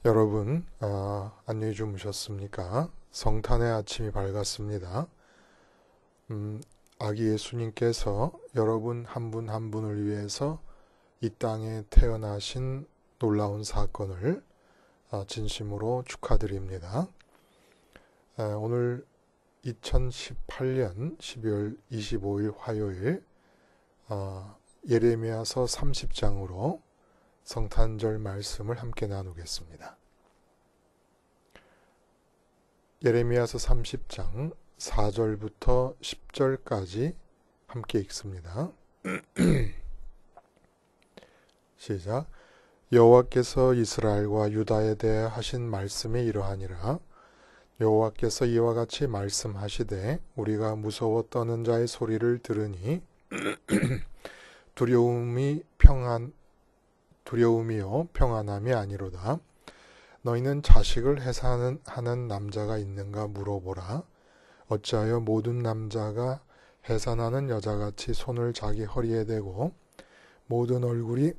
여러분, 안녕히 주무셨습니까? 성탄의 아침이 밝았습니다. 아기 예수님께서 여러분 한 분 한 분을 위해서 이 땅에 태어나신 놀라운 사건을 진심으로 축하드립니다. 오늘 2018년 12월 25일 화요일 예레미야서 30장으로 성탄절 말씀을 함께 나누겠습니다. 예레미야서 30장 4절부터 10절까지 함께 읽습니다. 시작. 여호와께서 이스라엘과 유다에 대해 하신 말씀이 이러하니라. 여호와께서 이와 같이 말씀하시되 우리가 무서워 떠는 자의 소리를 들으니 두려움이요 평안함이 아니로다. 너희는 자식을 해산하는 남자가 있는가 물어보라. 어찌하여 모든 남자가 해산하는 여자같이 손을 자기 허리에 대고 모든 얼굴이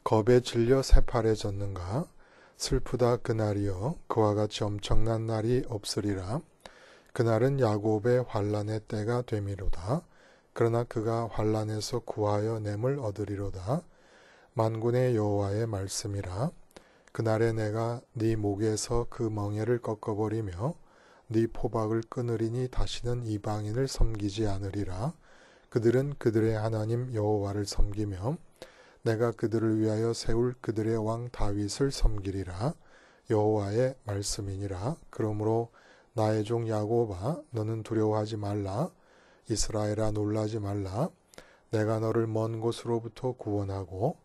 겁에 질려 새파래졌는가. 슬프다 그날이여. 그와 같이 엄청난 날이 없으리라. 그날은 야곱의 환난의 때가 되미로다. 그러나 그가 환난에서 구하여 냄을 얻으리로다. 만군의 여호와의 말씀이라. 그날에 내가 네 목에서 그 멍에를 꺾어버리며 네 포박을 끊으리니 다시는 이방인을 섬기지 않으리라. 그들은 그들의 하나님 여호와를 섬기며 내가 그들을 위하여 세울 그들의 왕 다윗을 섬기리라. 여호와의 말씀이니라. 그러므로 나의 종 야곱아 너는 두려워하지 말라. 이스라엘아 놀라지 말라. 내가 너를 먼 곳으로부터 구원하고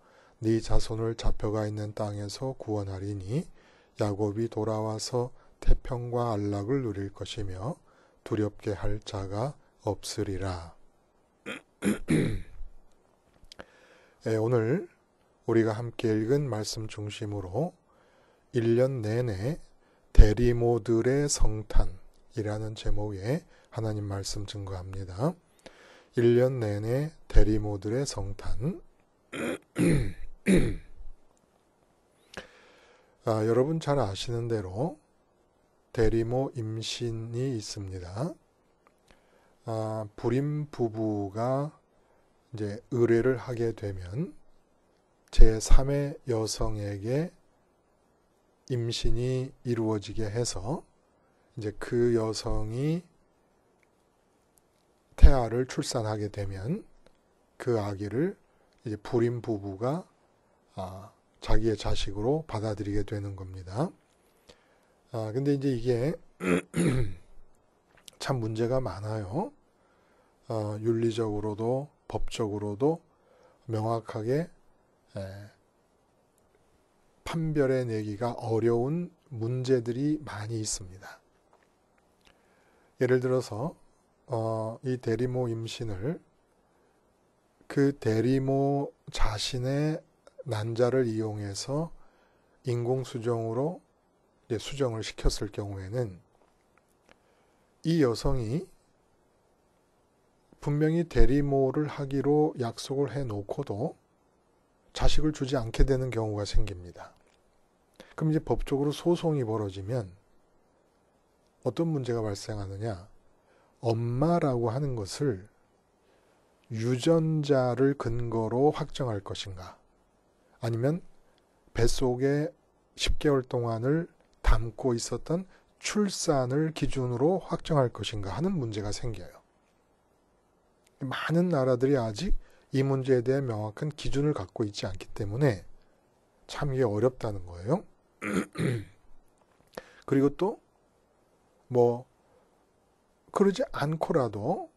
네 자손을 잡혀가 있는 땅에서 구원하리니 야곱이 돌아와서 태평과 안락을 누릴 것이며 두렵게 할 자가 없으리라. 오늘 우리가 함께 읽은 말씀 중심으로 1년 내내 대리모들의 성탄이라는 제목의 하나님 말씀 증거합니다. 1년 내내 대리모들의 성탄. 여러분 잘 아시는 대로 대리모 임신이 있습니다. 불임 부부가 이제 의뢰를 하게 되면 제3의 여성에게 임신이 이루어지게 해서 이제 그 여성이 태아를 출산하게 되면 그 아기를 이제 불임 부부가 자기의 자식으로 받아들이게 되는 겁니다. 근데 이제 이게 참 문제가 많아요. 윤리적으로도 법적으로도 명확하게 판별해 내기가 어려운 문제들이 많이 있습니다. 예를 들어서 이 대리모 임신을 그 대리모 자신의 난자를 이용해서 인공수정으로 수정을 시켰을 경우에는 이 여성이 분명히 대리모를 하기로 약속을 해놓고도 자식을 주지 않게 되는 경우가 생깁니다. 그럼 이제 법적으로 소송이 벌어지면 어떤 문제가 발생하느냐? 엄마라고 하는 것을 유전자를 근거로 확정할 것인가? 아니면 뱃속에 10개월 동안을 담고 있었던 출산을 기준으로 확정할 것인가 하는 문제가 생겨요. 많은 나라들이 아직 이 문제에 대한 명확한 기준을 갖고 있지 않기 때문에 참 이게 어렵다는 거예요. 그리고 또 그러지 않고라도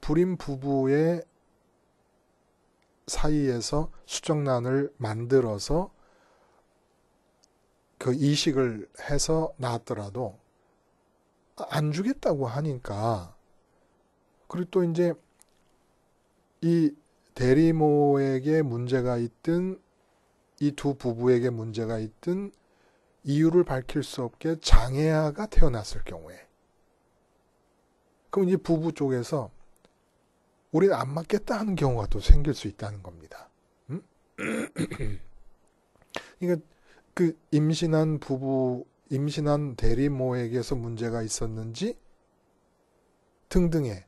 불임 부부의 사이에서 수정란을 만들어서 그 이식을 해서 낳았더라도 안 주겠다고 하니까, 그리고 또 이제 이 대리모에게 문제가 있든 이 두 부부에게 문제가 있든 이유를 밝힐 수 없게 장애아가 태어났을 경우에, 그럼 이제 부부 쪽에서 우리는 안 맞겠다 하는 경우가 또 생길 수 있다는 겁니다. 그러니까 그 임신한 부부, 임신한 대리모에게서 문제가 있었는지 등등의.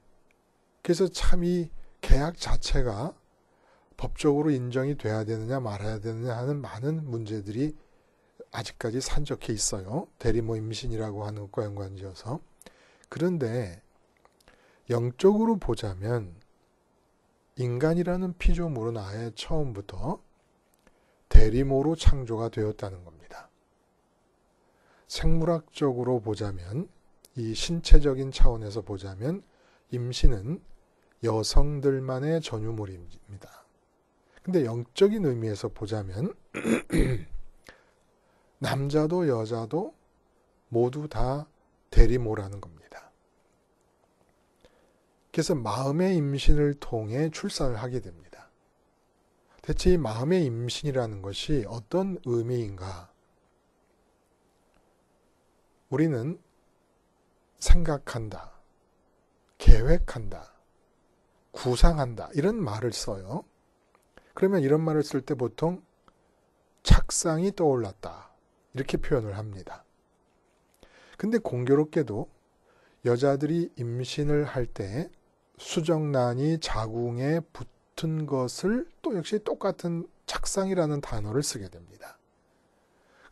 그래서 참 이 계약 자체가 법적으로 인정이 돼야 되느냐 말아야 되느냐 하는 많은 문제들이 아직까지 산적해 있어요. 대리모 임신이라고 하는 것과 연관지어서. 그런데 영적으로 보자면 인간이라는 피조물은 아예 처음부터 대리모로 창조가 되었다는 겁니다. 생물학적으로 보자면, 이 신체적인 차원에서 보자면 임신은 여성들만의 전유물입니다. 근데 영적인 의미에서 보자면 남자도 여자도 모두 다 대리모라는 겁니다. 그래서 마음의 임신을 통해 출산을 하게 됩니다. 대체 이 마음의 임신이라는 것이 어떤 의미인가? 우리는 생각한다, 계획한다, 구상한다 이런 말을 써요. 그러면 이런 말을 쓸 때 보통 착상이 떠올랐다 이렇게 표현을 합니다. 근데 공교롭게도 여자들이 임신을 할 때 수정란이 자궁에 붙은 것을 또 역시 똑같은 착상이라는 단어를 쓰게 됩니다.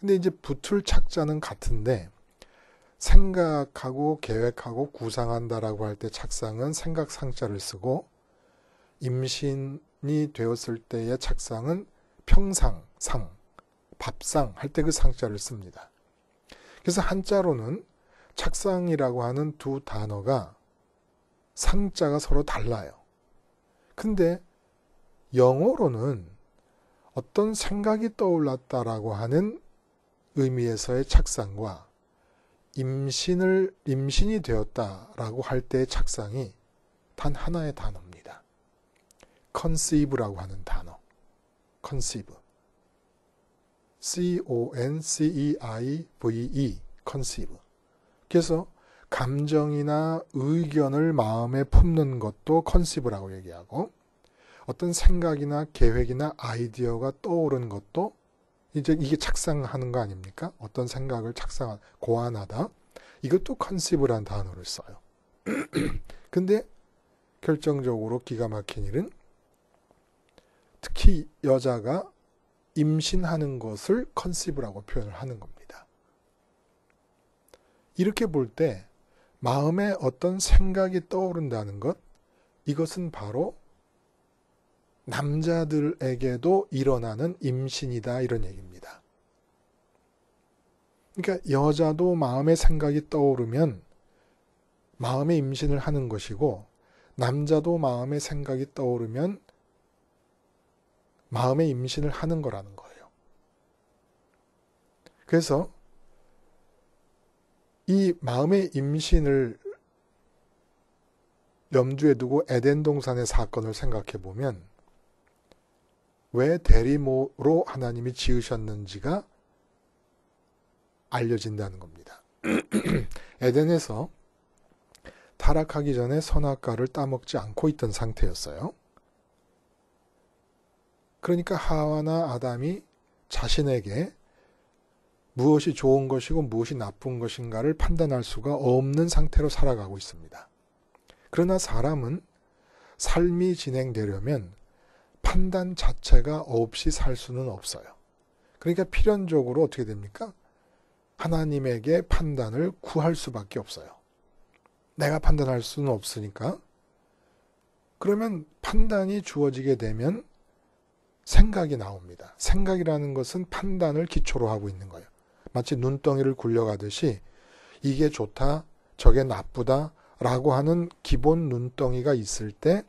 근데 이제 붙을 착자는 같은데 생각하고 계획하고 구상한다라고 할 때 착상은 생각상자를 쓰고 임신이 되었을 때의 착상은 평상, 상, 밥상 할 때 그 상자를 씁니다. 그래서 한자로는 착상이라고 하는 두 단어가 상자가 서로 달라요. 근데 영어로는 어떤 생각이 떠올랐다라고 하는 의미에서의 착상과 임신이 되었다라고 할 때의 착상이 단 하나의 단어입니다. conceive라고 하는 단어. conceive. C-O-N-C-E-I-V-E. conceive. 그래서 감정이나 의견을 마음에 품는 것도 conceive라고 얘기하고 어떤 생각이나 계획이나 아이디어가 떠오른 것도 이제 이게 착상하는 거 아닙니까? 어떤 생각을 고안하다. 이것도 conceive라는 단어를 써요. 근데 결정적으로 기가 막힌 일은 특히 여자가 임신하는 것을 conceive라고 표현을 하는 겁니다. 이렇게 볼 때 마음에 어떤 생각이 떠오른다는 것, 이것은 바로 남자들에게도 일어나는 임신이다 이런 얘기입니다. 그러니까 여자도 마음의 생각이 떠오르면 마음의 임신을 하는 것이고 남자도 마음의 생각이 떠오르면 마음의 임신을 하는 거라는 거예요. 그래서 이 마음의 임신을 염두에 두고 에덴 동산의 사건을 생각해 보면 왜 대리모로 하나님이 지으셨는지가 알려진다는 겁니다. 에덴에서 타락하기 전에 선악과를 따먹지 않고 있던 상태였어요. 그러니까 하와나 아담이 자신에게 무엇이 좋은 것이고 무엇이 나쁜 것인가를 판단할 수가 없는 상태로 살아가고 있습니다. 그러나 사람은 삶이 진행되려면 판단 자체가 없이 살 수는 없어요. 그러니까 필연적으로 어떻게 됩니까? 하나님에게 판단을 구할 수밖에 없어요. 내가 판단할 수는 없으니까. 그러면 판단이 주어지게 되면 생각이 나옵니다. 생각이라는 것은 판단을 기초로 하고 있는 거예요. 마치 눈덩이를 굴려가듯이 이게 좋다, 저게 나쁘다 라고 하는 기본 눈덩이가 있을 때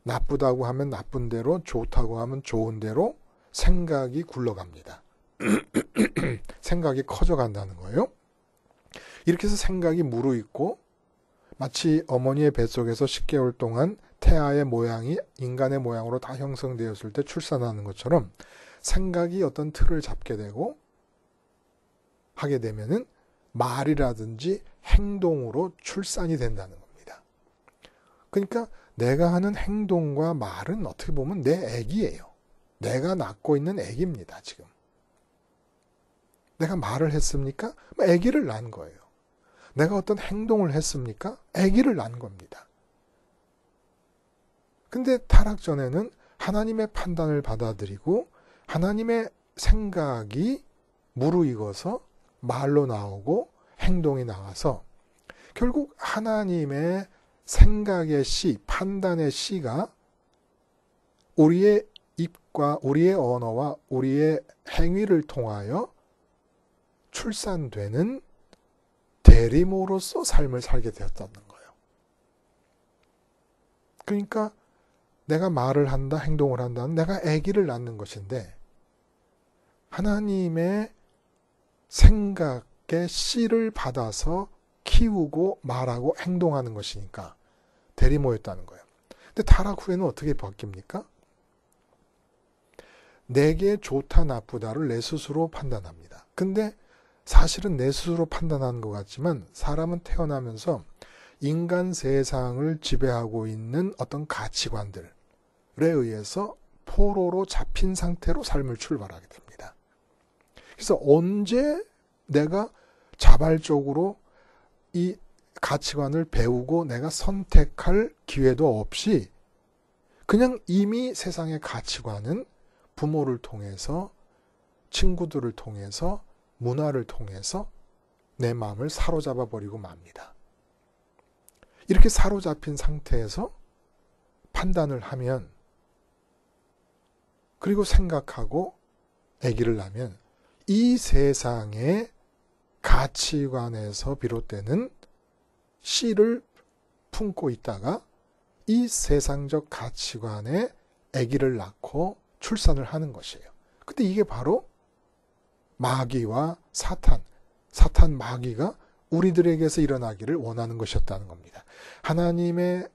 나쁘다고 하면 나쁜 대로, 좋다고 하면 좋은 대로 생각이 굴러갑니다. 생각이 커져간다는 거예요. 이렇게 해서 생각이 무르익고 마치 어머니의 뱃속에서 10개월 동안 태아의 모양이 인간의 모양으로 다 형성되었을 때 출산하는 것처럼 생각이 어떤 틀을 잡게 되고 하게 되면은 말이라든지 행동으로 출산이 된다는 겁니다. 그러니까 내가 하는 행동과 말은 어떻게 보면 내 애기예요. 내가 낳고 있는 아기입니다. 지금. 내가 말을 했습니까? 아기를 낳은 거예요. 내가 어떤 행동을 했습니까? 아기를 낳은 겁니다. 근데 타락 전에는 하나님의 판단을 받아들이고 하나님의 생각이 무르익어서 말로 나오고 행동이 나와서 결국 하나님의 생각의 씨, 판단의 씨가 우리의 입과 우리의 언어와 우리의 행위를 통하여 출산되는 대리모로서 삶을 살게 되었다는 거예요. 그러니까 내가 말을 한다, 행동을 한다는 내가 아기를 낳는 것인데 하나님의 생각의 씨를 받아서 키우고 말하고 행동하는 것이니까 대리모였다는 거예요. 근데 타락 후에는 어떻게 바뀝니까? 내게 좋다 나쁘다를 내 스스로 판단합니다. 근데 사실은 내 스스로 판단하는 것 같지만 사람은 태어나면서 인간 세상을 지배하고 있는 어떤 가치관들에 의해서 포로로 잡힌 상태로 삶을 출발하게 됩니다. 그래서 언제 내가 자발적으로 이 가치관을 배우고 내가 선택할 기회도 없이 그냥 이미 세상의 가치관은 부모를 통해서 친구들을 통해서 문화를 통해서 내 마음을 사로잡아 버리고 맙니다. 이렇게 사로잡힌 상태에서 판단을 하면 그리고 생각하고 아기를 낳으면 이 세상의 가치관에서 비롯되는 씨를 품고 있다가 이 세상적 가치관에 아기를 낳고 출산을 하는 것이에요. 근데 이게 바로 마귀와 사탄 마귀가 우리들에게서 일어나기를 원하는 것이었다는 겁니다. 하나님의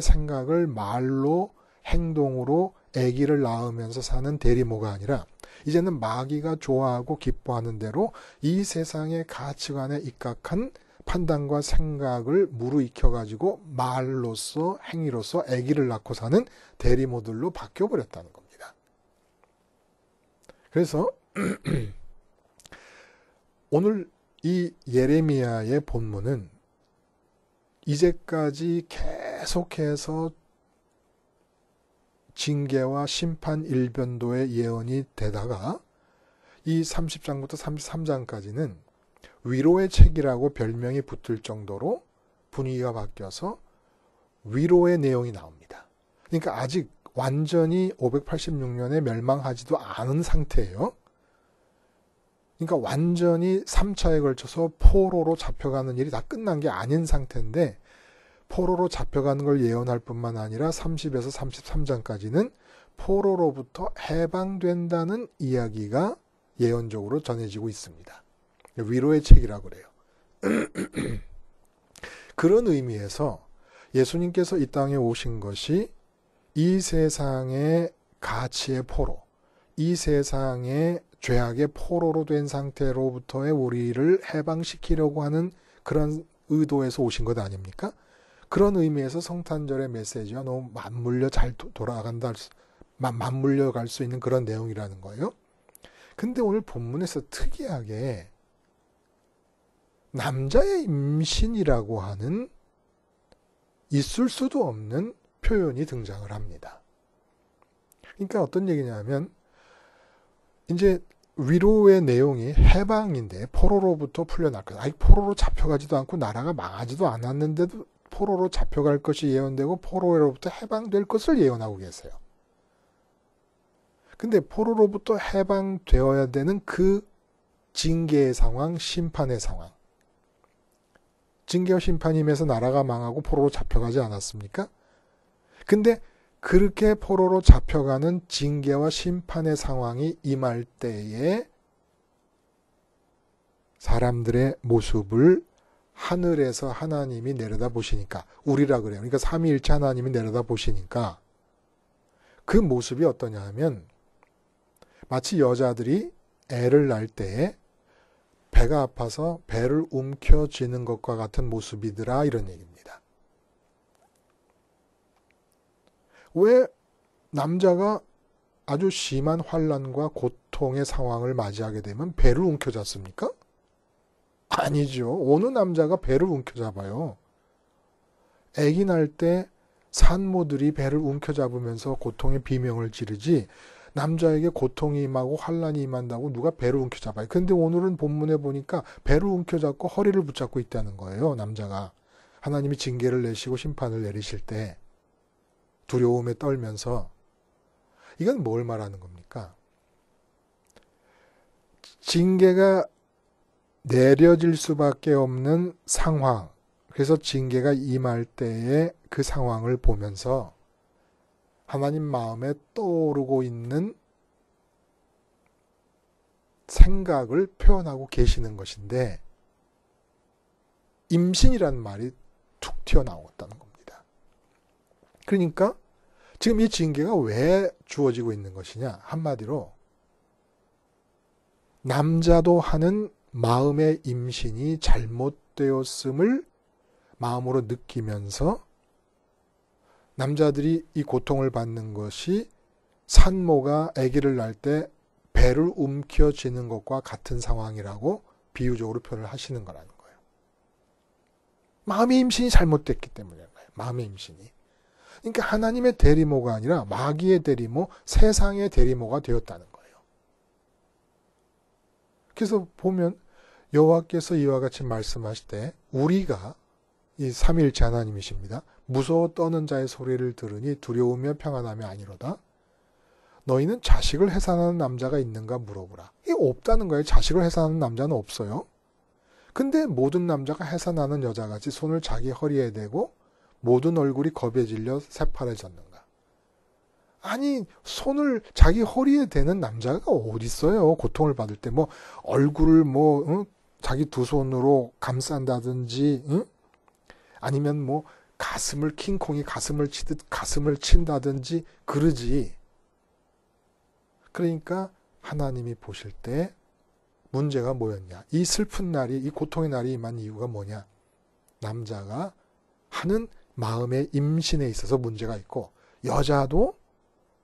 생각을 말로 행동으로 아기를 낳으면서 사는 대리모가 아니라 이제는 마귀가 좋아하고 기뻐하는 대로 이 세상의 가치관에 입각한 판단과 생각을 무르익혀가지고 말로써 행위로써 아기를 낳고 사는 대리모들로 바뀌어버렸다는 겁니다. 그래서 오늘 이 예레미야의 본문은 이제까지 계속해서 징계와 심판 일변도의 예언이 되다가 이 30장부터 33장까지는 위로의 책이라고 별명이 붙을 정도로 분위기가 바뀌어서 위로의 내용이 나옵니다. 그러니까 아직 완전히 586년에 멸망하지도 않은 상태예요. 그러니까 완전히 3차에 걸쳐서 포로로 잡혀가는 일이 다 끝난 게 아닌 상태인데 포로로 잡혀가는 걸 예언할 뿐만 아니라 30에서 33장까지는 포로로부터 해방된다는 이야기가 예언적으로 전해지고 있습니다. 위로의 책이라고 그래요. 그런 의미에서 예수님께서 이 땅에 오신 것이 이 세상의 가치의 포로, 이 세상의 죄악의 포로로 된 상태로부터의 우리를 해방시키려고 하는 그런 의도에서 오신 것 아닙니까? 그런 의미에서 성탄절의 메시지와 너무 맞물려 잘 돌아간다, 맞물려 갈 수 있는 그런 내용이라는 거예요. 근데 오늘 본문에서 특이하게 남자의 임신이라고 하는 있을 수도 없는 표현이 등장을 합니다. 그러니까 어떤 얘기냐면 이제 위로의 내용이 해방인데 포로로부터 풀려날 것. 아직 포로로 잡혀가지도 않고 나라가 망하지도 않았는데도 포로로 잡혀갈 것이 예언되고 포로로부터 해방될 것을 예언하고 계세요. 근데 포로로부터 해방되어야 되는 그 징계의 상황, 심판의 상황. 징계와 심판임에서 나라가 망하고 포로로 잡혀가지 않았습니까? 근데 그렇게 포로로 잡혀가는 징계와 심판의 상황이 임할 때에 사람들의 모습을 하늘에서 하나님이 내려다 보시니까, 우리라 그래요. 그러니까 삼위일체 하나님이 내려다 보시니까 그 모습이 어떠냐 하면 마치 여자들이 애를 낳을 때에 배가 아파서 배를 움켜쥐는 것과 같은 모습이더라, 이런 얘기입니다. 왜 남자가 아주 심한 환난과 고통의 상황을 맞이하게 되면 배를 움켜잡습니까? 아니죠. 어느 남자가 배를 움켜잡아요. 아기 날 때 산모들이 배를 움켜잡으면서 고통의 비명을 지르지 남자에게 고통이 임하고 환난이 임한다고 누가 배를 움켜잡아요. 근데 오늘은 본문에 보니까 배를 움켜잡고 허리를 붙잡고 있다는 거예요. 남자가. 하나님이 징계를 내시고 심판을 내리실 때 두려움에 떨면서. 이건 뭘 말하는 겁니까? 징계가 내려질 수밖에 없는 상황. 그래서 징계가 임할 때의 그 상황을 보면서 하나님 마음에 떠오르고 있는 생각을 표현하고 계시는 것인데 임신이라는 말이 툭 튀어나왔다는 겁니다. 그러니까 지금 이 징계가 왜 주어지고 있는 것이냐? 한마디로 남자도 하는 마음의 임신이 잘못되었음을 마음으로 느끼면서 남자들이 이 고통을 받는 것이 산모가 아기를 낳을 때 배를 움켜쥐는 것과 같은 상황이라고 비유적으로 표현을 하시는 거라는 거예요. 마음의 임신이 잘못됐기 때문에 마음의 임신이. 그러니까 하나님의 대리모가 아니라 마귀의 대리모, 세상의 대리모가 되었다는 거예요. 그래서 보면 여호와께서 이와 같이 말씀하실 때 우리가 이 삼위일체 하나님이십니다. 무서워 떠는 자의 소리를 들으니 두려우며 평안함이 아니로다. 너희는 자식을 해산하는 남자가 있는가 물어보라. 이게 없다는 거예요. 자식을 해산하는 남자는 없어요. 근데 모든 남자가 해산하는 여자같이 손을 자기 허리에 대고 모든 얼굴이 겁에 질려 새파래졌는가. 아니 손을 자기 허리에 대는 남자가 어디 있어요. 고통을 받을 때 뭐 얼굴을 자기 두 손으로 감싼다든지 아니면 뭐 가슴을 킹콩이 가슴을 치듯 가슴을 친다든지 그러지. 그러니까 하나님이 보실 때 문제가 뭐였냐. 이 슬픈 날이 이 고통의 날이 임한 이유가 뭐냐. 남자가 하는 마음의 임신에 있어서 문제가 있고 여자도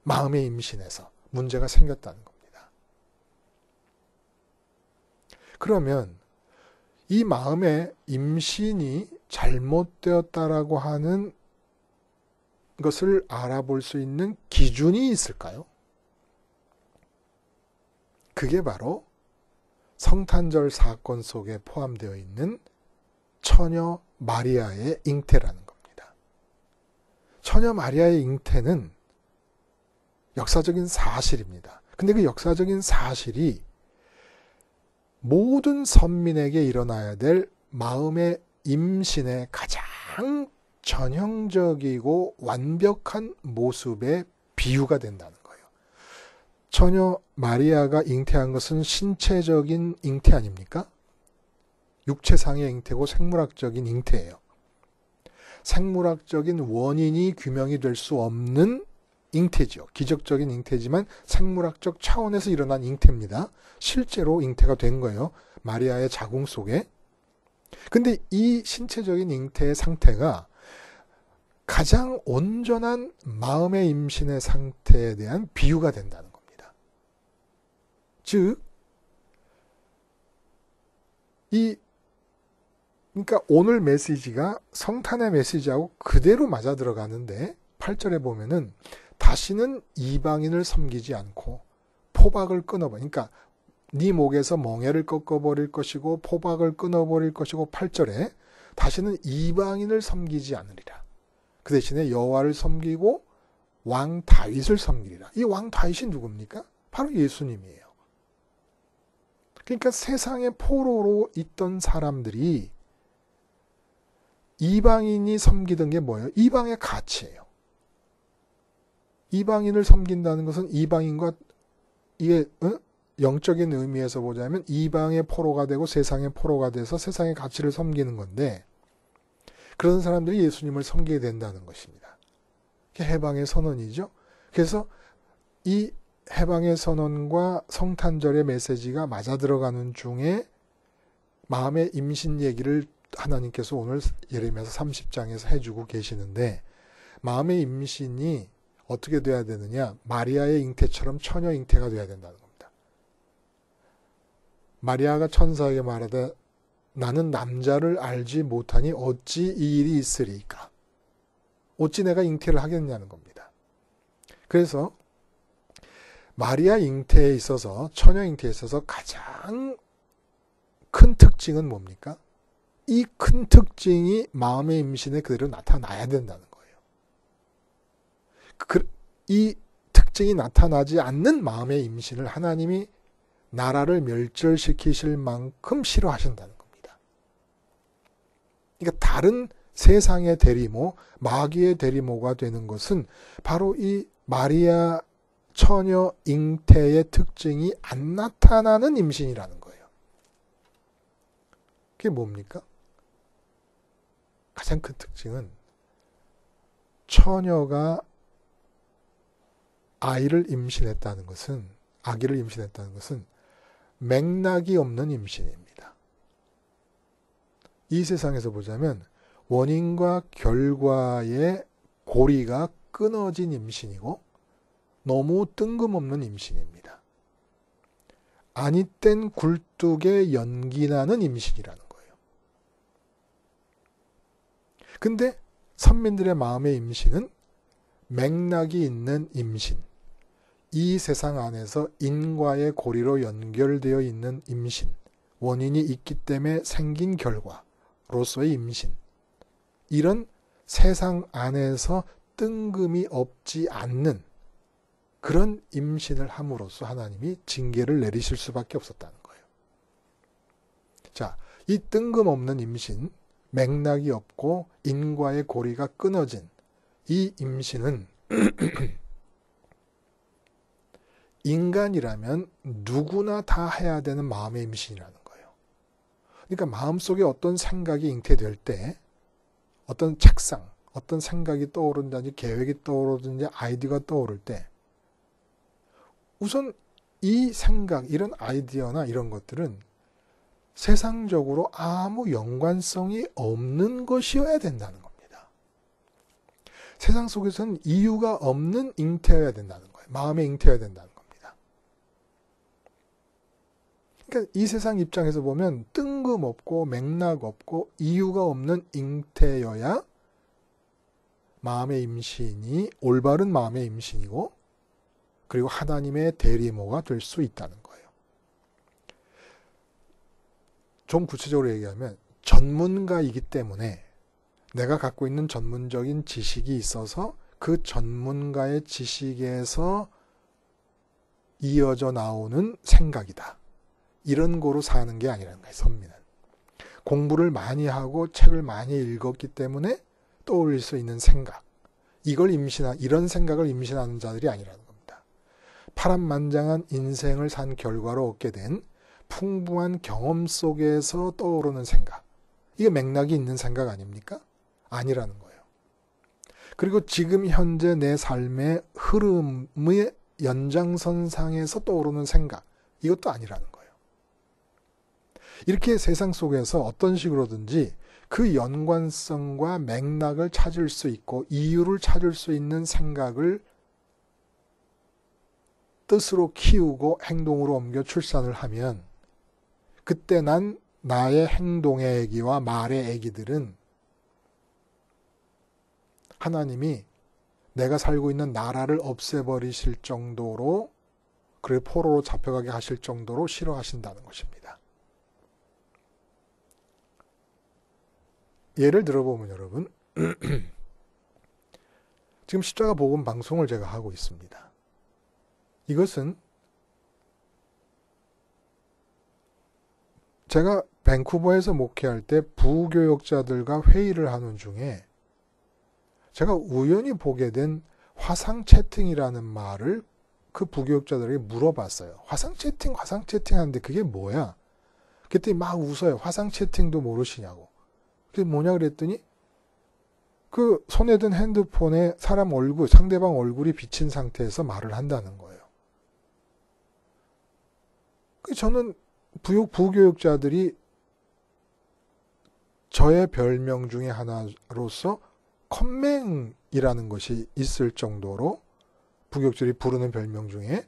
마음의 임신에서 문제가 생겼다는 겁니다. 그러면 이 마음의 임신이 잘못되었다라고 하는 것을 알아볼 수 있는 기준이 있을까요? 그게 바로 성탄절 사건 속에 포함되어 있는 처녀 마리아의 잉태라는 겁니다. 처녀 마리아의 잉태는 역사적인 사실입니다. 근데 그 역사적인 사실이 모든 선민에게 일어나야 될 마음의 임신의 가장 전형적이고 완벽한 모습의 비유가 된다는 거예요. 처녀 마리아가 잉태한 것은 신체적인 잉태 아닙니까? 육체상의 잉태고 생물학적인 잉태예요. 생물학적인 원인이 규명이 될 수 없는 잉태죠. 기적적인 잉태지만 생물학적 차원에서 일어난 잉태입니다. 실제로 잉태가 된 거예요. 마리아의 자궁 속에. 근데 이 신체적인 잉태의 상태가 가장 온전한 마음의 임신의 상태에 대한 비유가 된다는 겁니다. 즉, 그러니까 오늘 메시지가 성탄의 메시지하고 그대로 맞아 들어가는데 8절에 보면은 다시는 이방인을 섬기지 않고 포박을 끊어버려. 그러니까 네 목에서 멍에를 꺾어버릴 것이고 포박을 끊어버릴 것이고 8절에 다시는 이방인을 섬기지 않으리라. 그 대신에 여호와를 섬기고 왕 다윗을 섬기리라. 이 왕 다윗이 누굽니까? 바로 예수님이에요. 그러니까 세상의 포로로 있던 사람들이 이방인이 섬기던 게 뭐예요? 이방의 가치예요. 이방인을 섬긴다는 것은 이방인과 이게 영적인 의미에서 보자면 이방의 포로가 되고 세상의 포로가 돼서 세상의 가치를 섬기는 건데 그런 사람들이 예수님을 섬기게 된다는 것입니다. 그게 해방의 선언이죠. 그래서 이 해방의 선언과 성탄절의 메시지가 맞아 들어가는 중에 마음의 임신 얘기를 하나님께서 오늘 예레미야서 30장에서 해주고 계시는데 마음의 임신이 어떻게 돼야 되느냐? 마리아의 잉태처럼 처녀 잉태가 돼야 된다는 겁니다. 마리아가 천사에게 말하되 나는 남자를 알지 못하니 어찌 이 일이 있으리까? 어찌 내가 잉태를 하겠냐는 겁니다. 그래서 마리아 잉태에 있어서, 처녀 잉태에 있어서 가장 큰 특징은 뭡니까? 이 큰 특징이 마음의 임신에 그대로 나타나야 된다는 거예요. 이 특징이 나타나지 않는 마음의 임신을 하나님이 나라를 멸절시키실 만큼 싫어하신다는 겁니다. 그러니까 다른 세상의 대리모, 마귀의 대리모가 되는 것은 바로 이 마리아 처녀 잉태의 특징이 안 나타나는 임신이라는 거예요. 그게 뭡니까? 가장 큰 특징은 처녀가 아기를 임신했다는 것은 맥락이 없는 임신입니다. 이 세상에서 보자면 원인과 결과의 고리가 끊어진 임신이고 너무 뜬금없는 임신입니다. 아니 땐 굴뚝에 연기 나는 임신이라는 거예요. 근데 선민들의 마음의 임신은 맥락이 있는 임신, 이 세상 안에서 인과의 고리로 연결되어 있는 임신, 원인이 있기 때문에 생긴 결과로서의 임신, 이런 세상 안에서 뜬금이 없지 않는 그런 임신을 함으로써 하나님이 징계를 내리실 수밖에 없었다는 거예요. 자, 이 뜬금없는 임신, 맥락이 없고 인과의 고리가 끊어진 이 임신은 인간이라면 누구나 다 해야 되는 마음의 임신이라는 거예요. 그러니까 마음속에 어떤 생각이 잉태될 때, 어떤 책상, 어떤 생각이 떠오른다든지 계획이 떠오르든지 아이디어가 떠오를 때 우선 이 생각, 이런 아이디어나 이런 것들은 세상적으로 아무 연관성이 없는 것이어야 된다는 겁니다. 세상 속에서는 이유가 없는 잉태여야 된다는 거예요. 마음의 잉태여야 된다는 겁니다. 그러니까 이 세상 입장에서 보면 뜬금없고 맥락 없고 이유가 없는 잉태여야 마음의 임신이 올바른 마음의 임신이고 그리고 하나님의 대리모가 될 수 있다는 거예요. 좀 구체적으로 얘기하면 전문가이기 때문에 내가 갖고 있는 전문적인 지식이 있어서 그 전문가의 지식에서 이어져 나오는 생각이다. 이런 거로 사는 게 아니라는 거예요. 선민은. 공부를 많이 하고 책을 많이 읽었기 때문에 떠올릴 수 있는 생각. 이런 생각을 임신하는 자들이 아니라는 겁니다. 파란만장한 인생을 산 결과로 얻게 된 풍부한 경험 속에서 떠오르는 생각. 이게 맥락이 있는 생각 아닙니까? 아니라는 거예요. 그리고 지금 현재 내 삶의 흐름의 연장선상에서 떠오르는 생각. 이것도 아니라는 거예요. 이렇게 세상 속에서 어떤 식으로든지 그 연관성과 맥락을 찾을 수 있고 이유를 찾을 수 있는 생각을 뜻으로 키우고 행동으로 옮겨 출산을 하면 그때 난 나의 행동의 애기와 말의 애기들은 하나님이 내가 살고 있는 나라를 없애버리실 정도로 그를 포로로 잡혀가게 하실 정도로 싫어하신다는 것입니다. 예를 들어보면 여러분 지금 십자가 복음 방송을 제가 하고 있습니다. 이것은 제가 밴쿠버에서 목회할 때 부교역자들과 회의를 하는 중에 제가 우연히 보게 된 화상 채팅이라는 말을 그 부교역자들에게 물어봤어요. 화상 채팅 하는데 그게 뭐야? 그랬더니 막 웃어요. 화상 채팅도 모르시냐고. 그게 뭐냐 그랬더니 그 손에 든 핸드폰에 사람 얼굴, 상대방 얼굴이 비친 상태에서 말을 한다는 거예요. 저는 부교역자들이 저의 별명 중에 하나로서 컴맹이라는 것이 있을 정도로 부격들이 부르는 별명 중에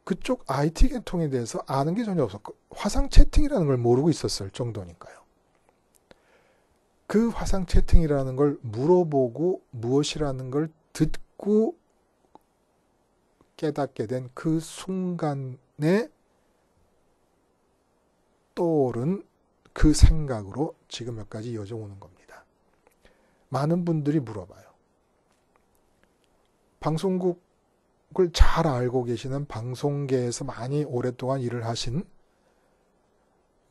그쪽 IT 계통에 대해서 아는 게 전혀 없었고 화상 채팅이라는 걸 모르고 있었을 정도니까요. 그 화상 채팅이라는 걸 물어보고 무엇이라는 걸 듣고 깨닫게 된 그 순간에 떠오른 그 생각으로 지금 몇 가지 이어져 오는 겁니다. 많은 분들이 물어봐요. 방송국을 잘 알고 계시는 방송계에서 많이 오랫동안 일을 하신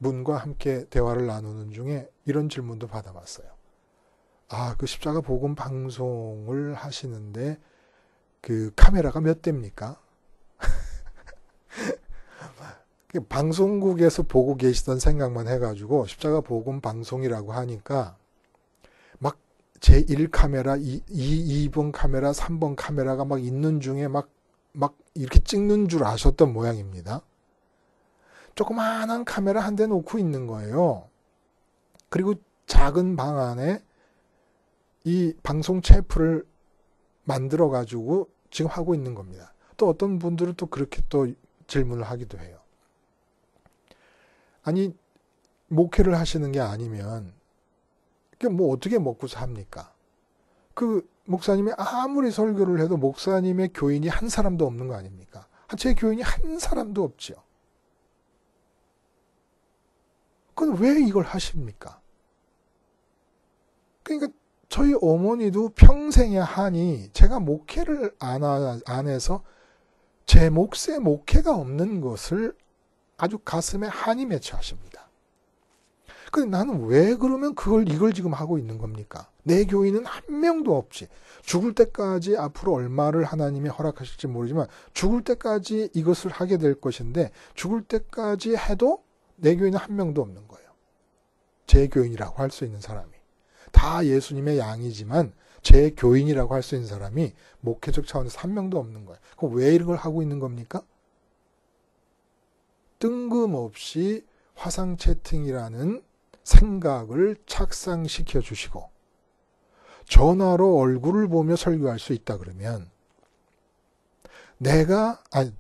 분과 함께 대화를 나누는 중에 이런 질문도 받아봤어요. 그 십자가 복음 방송을 하시는데 그 카메라가 몇 대입니까? 방송국에서 보고 계시던 생각만 해가지고 십자가 복음 방송이라고 하니까 막 제1 카메라, 2번 카메라, 3번 카메라가 막 있는 중에 막 이렇게 찍는 줄 아셨던 모양입니다. 조그마한 카메라 한 대 놓고 있는 거예요. 그리고 작은 방 안에 이 방송 체프를 만들어 가지고 지금 하고 있는 겁니다. 또 어떤 분들은 또 그렇게 또 질문을 하기도 해요. 아니 목회를 하시는 게 아니면 뭐 어떻게 먹고 삽니까? 그 목사님이 아무리 설교를 해도 목사님의 교인이 한 사람도 없는 거 아닙니까? 제 교인이 한 사람도 없지요. 그건 왜 이걸 하십니까? 그러니까 저희 어머니도 평생의 한이 제가 목회를 안 해서 제 몫에 목회가 없는 것을 아주 가슴에 한이 맺혀 하십니다. 근데 나는 왜 그러면 이걸 지금 하고 있는 겁니까? 내 교인은 한 명도 없지. 죽을 때까지 앞으로 얼마를 하나님이 허락하실지 모르지만 죽을 때까지 이것을 하게 될 것인데 죽을 때까지 해도 내 교인은 한 명도 없는 거예요. 제 교인이라고 할 수 있는 사람이. 다 예수님의 양이지만 제 교인이라고 할 수 있는 사람이 목회적 차원에서 한 명도 없는 거예요. 그럼 왜 이걸 하고 있는 겁니까? 뜬금없이 화상 채팅이라는 생각을 착상시켜 주시고 전화로 얼굴을 보며 설교할 수 있다 그러면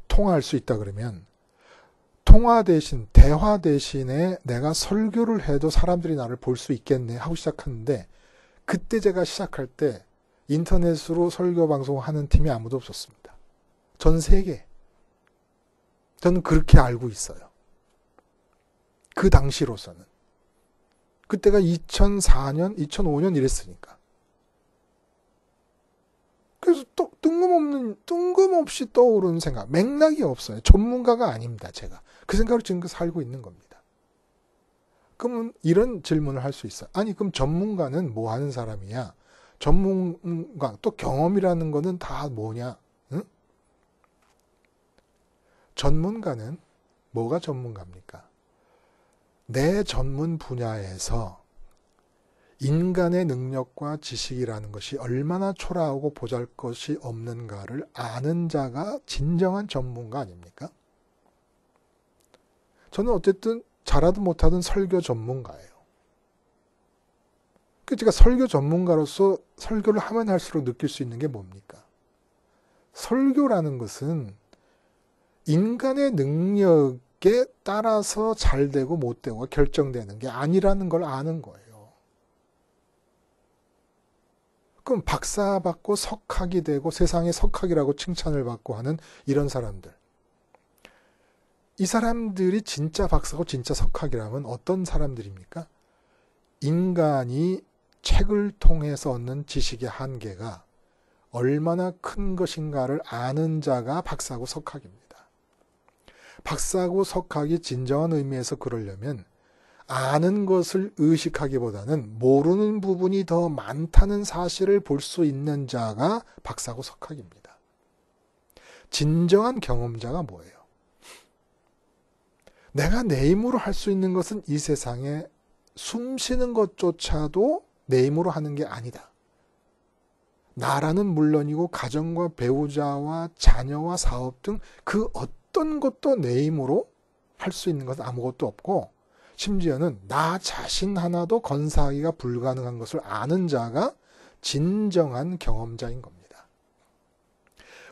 통화할 수 있다 그러면 대화 대신에 내가 설교를 해도 사람들이 나를 볼 수 있겠네 하고 시작하는데 그때 제가 시작할 때 인터넷으로 설교 방송하는 팀이 아무도 없었습니다. 전 세계. 저는 그렇게 알고 있어요. 그 당시로서는. 그때가 2004년, 2005년 이랬으니까. 그래서 또 뜬금없이 떠오르는 생각, 맥락이 없어요. 전문가가 아닙니다, 제가. 그 생각으로 지금 살고 있는 겁니다. 그러면 이런 질문을 할 수 있어요. 아니, 그럼 전문가는 뭐 하는 사람이야? 전문가, 또 경험이라는 거는 다 뭐냐? 응? 전문가는 뭐가 전문가입니까? 내 전문 분야에서 인간의 능력과 지식이라는 것이 얼마나 초라하고 보잘것이 없는가를 아는 자가 진정한 전문가 아닙니까? 저는 어쨌든 잘하든 못하든 설교 전문가예요. 제가 설교 전문가로서 설교를 하면 할수록 느낄 수 있는 게 뭡니까? 설교라는 것은 인간의 능력에 따라서 잘 되고 못 되고 결정되는 게 아니라는 걸 아는 거예요. 그럼 박사 받고 석학이 되고 세상에 석학이라고 칭찬을 받고 하는 이런 사람들. 이 사람들이 진짜 박사고 진짜 석학이라면 어떤 사람들입니까? 인간이 책을 통해서 얻는 지식의 한계가 얼마나 큰 것인가를 아는 자가 박사고 석학입니다. 박사고 석학이 진정한 의미에서 그러려면 아는 것을 의식하기보다는 모르는 부분이 더 많다는 사실을 볼 수 있는 자가 박사고 석학입니다. 진정한 경험자가 뭐예요? 내가 내 힘으로 할 수 있는 것은 이 세상에 숨 쉬는 것조차도 내 힘으로 하는 게 아니다. 나라는 물론이고 가정과 배우자와 자녀와 사업 등 그 어떤 것도 내 힘으로 할 수 있는 것은 아무것도 없고 심지어는 나 자신 하나도 건사하기가 불가능한 것을 아는 자가 진정한 경험자인 겁니다.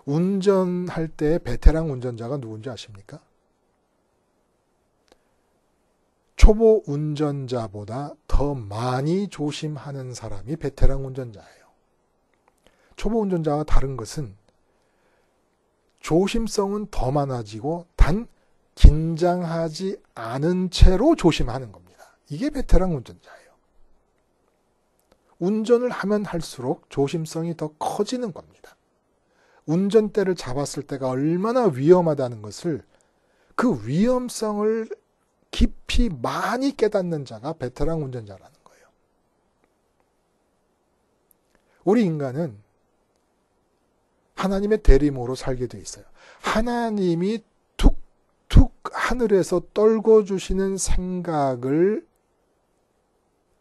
운전할 때 베테랑 운전자가 누군지 아십니까? 초보 운전자보다 더 많이 조심하는 사람이 베테랑 운전자예요. 초보 운전자와 다른 것은 조심성은 더 많아지고 단 긴장하지 않은 채로 조심하는 겁니다. 이게 베테랑 운전자예요. 운전을 하면 할수록 조심성이 더 커지는 겁니다. 운전대를 잡았을 때가 얼마나 위험하다는 것을, 그 위험성을 깊이 많이 깨닫는 자가 베테랑 운전자라는 거예요. 우리 인간은 하나님의 대리모로 살게 돼 있어요. 하나님이 툭툭 하늘에서 떨궈주시는 생각을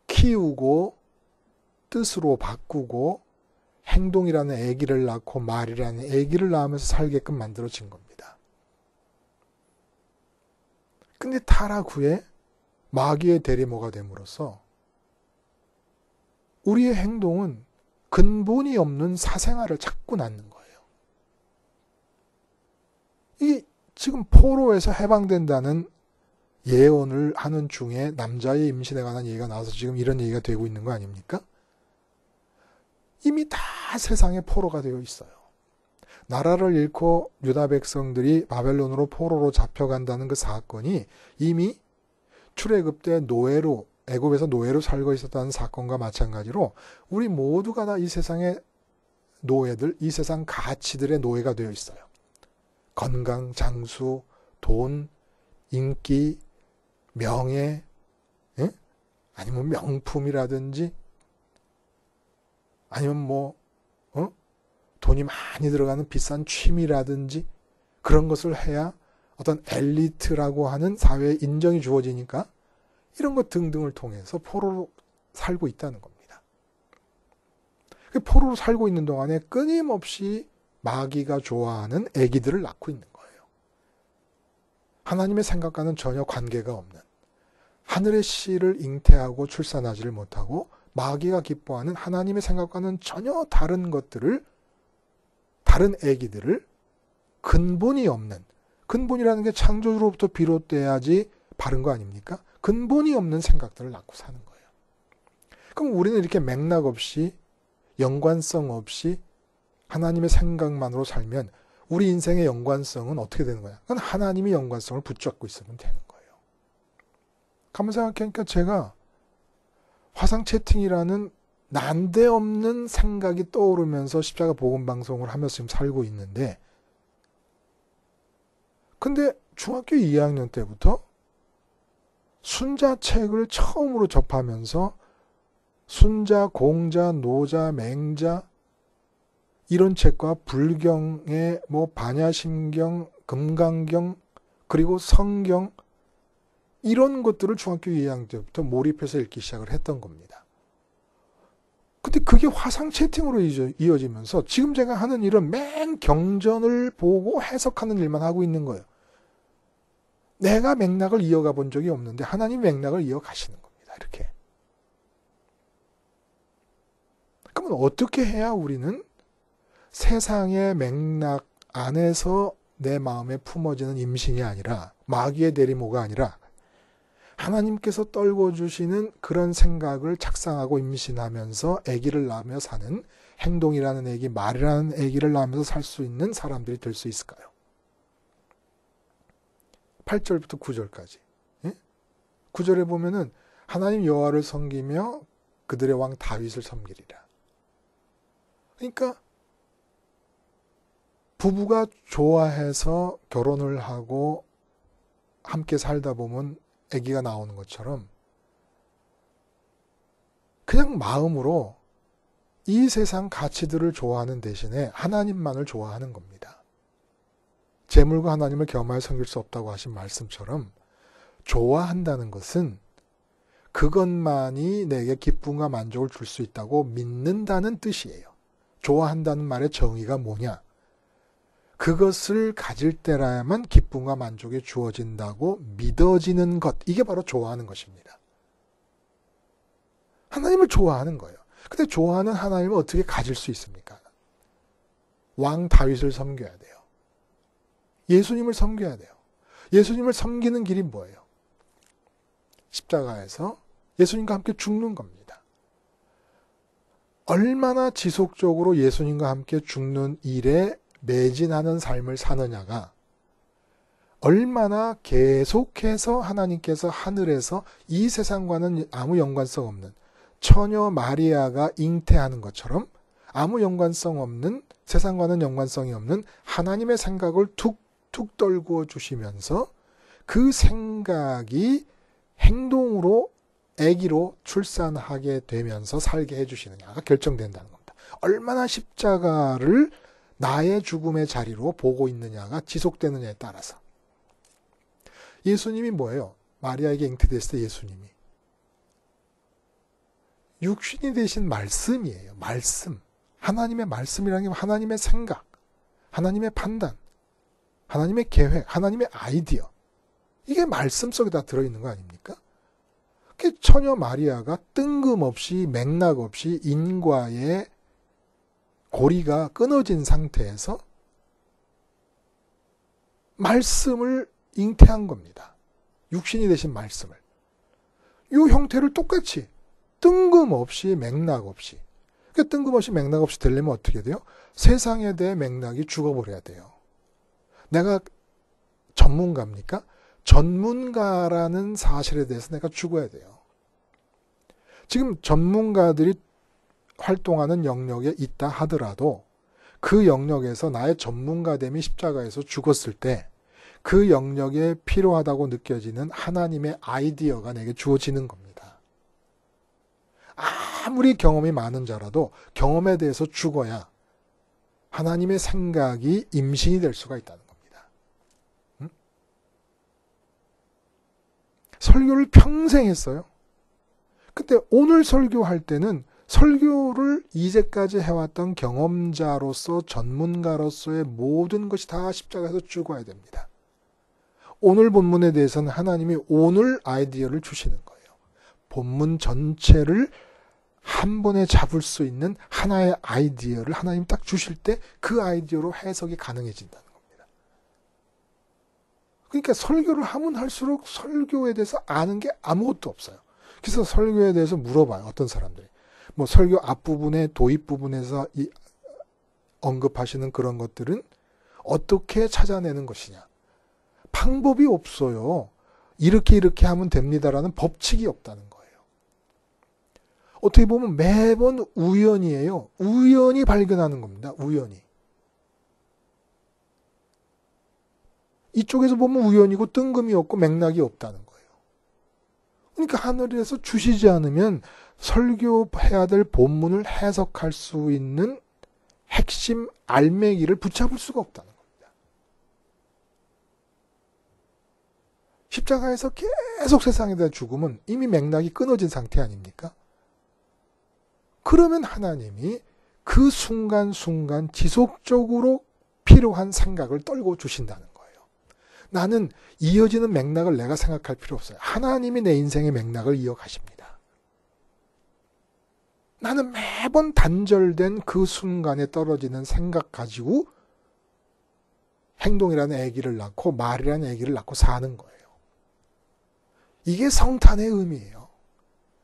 키우고 뜻으로 바꾸고 행동이라는 아기를 낳고 말이라는 아기를 낳으면서 살게끔 만들어진 겁니다. 근데 타락 후에 마귀의 대리모가 됨으로써 우리의 행동은 근본이 없는 사생활을 자꾸 낳는 거예요. 이 지금 포로에서 해방된다는 예언을 하는 중에 남자의 임신에 관한 얘기가 나와서 지금 이런 얘기가 되고 있는 거 아닙니까? 이미 다 세상에 포로가 되어 있어요. 나라를 잃고 유다 백성들이 바벨론으로 포로로 잡혀간다는 그 사건이 이미 출애굽 때 노예로, 애굽에서 노예로 살고 있었다는 사건과 마찬가지로 우리 모두가 다 이 세상의 노예들, 이 세상 가치들의 노예가 되어 있어요. 건강, 장수, 돈, 인기, 명예, 예? 아니면 명품이라든지, 아니면 돈이 많이 들어가는 비싼 취미라든지, 그런 것을 해야 어떤 엘리트라고 하는 사회에 인정이 주어지니까 이런 것 등등을 통해서 포로로 살고 있다는 겁니다. 포로로 살고 있는 동안에 끊임없이 마귀가 좋아하는 아기들을 낳고 있는 거예요. 하나님의 생각과는 전혀 관계가 없는, 하늘의 씨를 잉태하고 출산하지를 못하고 마귀가 기뻐하는 하나님의 생각과는 전혀 다른 것들을, 다른 아기들을, 근본이 없는, 근본이라는 게 창조주로부터 비롯돼야지 바른 거 아닙니까? 근본이 없는 생각들을 낳고 사는 거예요. 그럼 우리는 이렇게 맥락 없이, 연관성 없이 하나님의 생각만으로 살면 우리 인생의 연관성은 어떻게 되는 거야? 그건 하나님이 연관성을 붙잡고 있으면 되는 거예요. 가만 생각하니까 제가 화상 채팅이라는 난데없는 생각이 떠오르면서 십자가 복음 방송을 하면서 지금 살고 있는데, 근데 중학교 2학년 때부터 순자책을 처음으로 접하면서 순자, 공자, 노자, 맹자 이런 책과 불경의 반야심경, 금강경, 그리고 성경 이런 것들을 중학교 2학년 때부터 몰입해서 읽기 시작을 했던 겁니다. 근데 그게 화상 채팅으로 이어지면서 지금 제가 하는 일은 맨 경전을 보고 해석하는 일만 하고 있는 거예요. 내가 맥락을 이어가 본 적이 없는데 하나님 맥락을 이어가시는 겁니다. 이렇게. 그러면 어떻게 해야 우리는 세상의 맥락 안에서 내 마음에 품어지는 임신이 아니라, 마귀의 대리모가 아니라 하나님께서 떨궈주시는 그런 생각을 착상하고 임신하면서 아기를 낳으며 사는, 행동이라는 아기, 말이라는 아기를 낳으면서 살 수 있는 사람들이 될 수 있을까요? 8절부터 9절까지. 9절에 보면은 하나님 여호와를 섬기며 그들의 왕 다윗을 섬기리라. 그러니까 부부가 좋아해서 결혼을 하고 함께 살다 보면 아기가 나오는 것처럼 그냥 마음으로 이 세상 가치들을 좋아하는 대신에 하나님만을 좋아하는 겁니다. 재물과 하나님을 겸하여 섬길 수 없다고 하신 말씀처럼 좋아한다는 것은 그것만이 내게 기쁨과 만족을 줄 수 있다고 믿는다는 뜻이에요. 좋아한다는 말의 정의가 뭐냐? 그것을 가질 때라야만 기쁨과 만족이 주어진다고 믿어지는 것, 이게 바로 좋아하는 것입니다. 하나님을 좋아하는 거예요. 근데 좋아하는 하나님을 어떻게 가질 수 있습니까? 왕 다윗을 섬겨야 돼요. 예수님을 섬겨야 돼요. 예수님을 섬기는 길이 뭐예요? 십자가에서 예수님과 함께 죽는 겁니다. 얼마나 지속적으로 예수님과 함께 죽는 일에 매진하는 삶을 사느냐가 얼마나 계속해서 하나님께서 하늘에서 이 세상과는 아무 연관성 없는 처녀 마리아가 잉태하는 것처럼 아무 연관성 없는, 세상과는 연관성이 없는 하나님의 생각을 툭툭 떨구어 주시면서 그 생각이 행동으로 아기로 출산하게 되면서 살게 해주시느냐가 결정된다는 겁니다. 얼마나 십자가를 나의 죽음의 자리로 보고 있느냐가 지속되느냐에 따라서. 예수님이 뭐예요? 마리아에게 잉태됐을 때 예수님이 육신이 되신 말씀이에요. 말씀. 하나님의 말씀이라는 게 하나님의 생각, 하나님의 판단, 하나님의 계획, 하나님의 아이디어. 이게 말씀 속에 다 들어있는 거 아닙니까? 처녀 마리아가 뜬금없이 맥락 없이 인과의 고리가 끊어진 상태에서 말씀을 잉태한 겁니다. 육신이 되신 말씀을. 이 형태를 똑같이 뜬금없이 맥락 없이. 뜬금없이 맥락 없이 되려면 어떻게 돼요? 세상에 대해 맥락이 죽어버려야 돼요. 내가 전문가입니까? 전문가라는 사실에 대해서 내가 죽어야 돼요. 지금 전문가들이 활동하는 영역에 있다 하더라도 그 영역에서 나의 전문가됨이 십자가에서 죽었을 때 그 영역에 필요하다고 느껴지는 하나님의 아이디어가 내게 주어지는 겁니다. 아무리 경험이 많은 자라도 경험에 대해서 죽어야 하나님의 생각이 임신이 될 수가 있다는 겁니다. 응? 설교를 평생 했어요. 근데 오늘 설교할 때는 설교를 이제까지 해왔던 경험자로서 전문가로서의 모든 것이 다 십자가에서 죽어야 됩니다. 오늘 본문에 대해서는 하나님이 오늘 아이디어를 주시는 거예요. 본문 전체를 한 번에 잡을 수 있는 하나의 아이디어를 하나님 딱 주실 때 그 아이디어로 해석이 가능해진다는 겁니다. 그러니까 설교를 하면 할수록 설교에 대해서 아는 게 아무것도 없어요. 그래서 설교에 대해서 물어봐요. 어떤 사람들이. 뭐 설교 앞부분에 도입 부분에서 언급하시는 그런 것들은 어떻게 찾아내는 것이냐. 방법이 없어요. 이렇게 하면 됩니다라는 법칙이 없다는 거예요. 어떻게 보면 매번 우연이에요. 우연히 발견하는 겁니다. 우연히. 이쪽에서 보면 우연이고 뜬금이 없고 맥락이 없다는 거예요. 그러니까 하늘에서 주시지 않으면 설교해야 될 본문을 해석할 수 있는 핵심 알맹이를 붙잡을 수가 없다는 겁니다. 십자가에서 계속 세상에 대한 죽음은 이미 맥락이 끊어진 상태 아닙니까? 그러면 하나님이 그 순간순간 지속적으로 필요한 생각을 떨고 주신다는 거예요. 나는 이어지는 맥락을 내가 생각할 필요 없어요. 하나님이 내 인생의 맥락을 이어가십니다. 나는 매번 단절된 그 순간에 떨어지는 생각 가지고 행동이라는 아기를 낳고 말이라는 아기를 낳고 사는 거예요. 이게 성탄의 의미예요.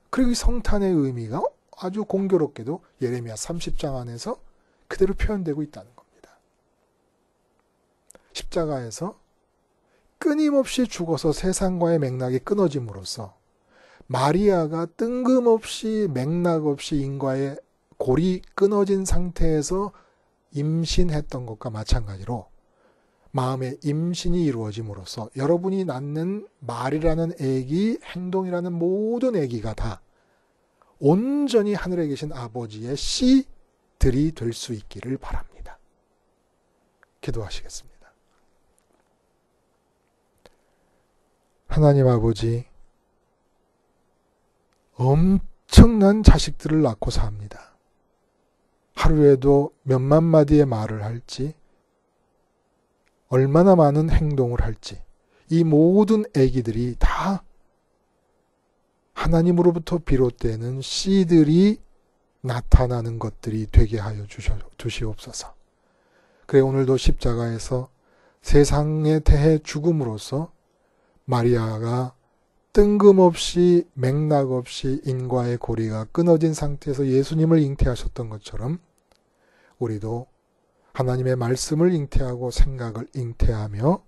그리고 이 성탄의 의미가 아주 공교롭게도 예레미야 30장 안에서 그대로 표현되고 있다는 겁니다. 십자가에서 끊임없이 죽어서 세상과의 맥락이 끊어짐으로써 마리아가 뜬금없이 맥락 없이 인과의 골이 끊어진 상태에서 임신했던 것과 마찬가지로 마음의 임신이 이루어짐으로써 여러분이 낳는 말이라는 아기, 행동이라는 모든 아기가 다 온전히 하늘에 계신 아버지의 씨들이 될 수 있기를 바랍니다. 기도하시겠습니다. 하나님 아버지, 엄청난 자식들을 낳고 삽니다. 하루에도 몇만 마디의 말을 할지, 얼마나 많은 행동을 할지, 이 모든 아기들이 다 하나님으로부터 비롯되는 씨들이 나타나는 것들이 되게 하여 주시옵소서. 그래 오늘도 십자가에서 세상에 대해 죽음으로써 마리아가 뜬금없이 맥락 없이 인과의 고리가 끊어진 상태에서 예수님을 잉태하셨던 것처럼 우리도 하나님의 말씀을 잉태하고 생각을 잉태하며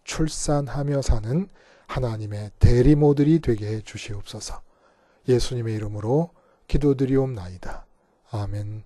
출산하며 사는 하나님의 대리모들이 되게 해 주시옵소서. 예수님의 이름으로 기도드리옵나이다. 아멘.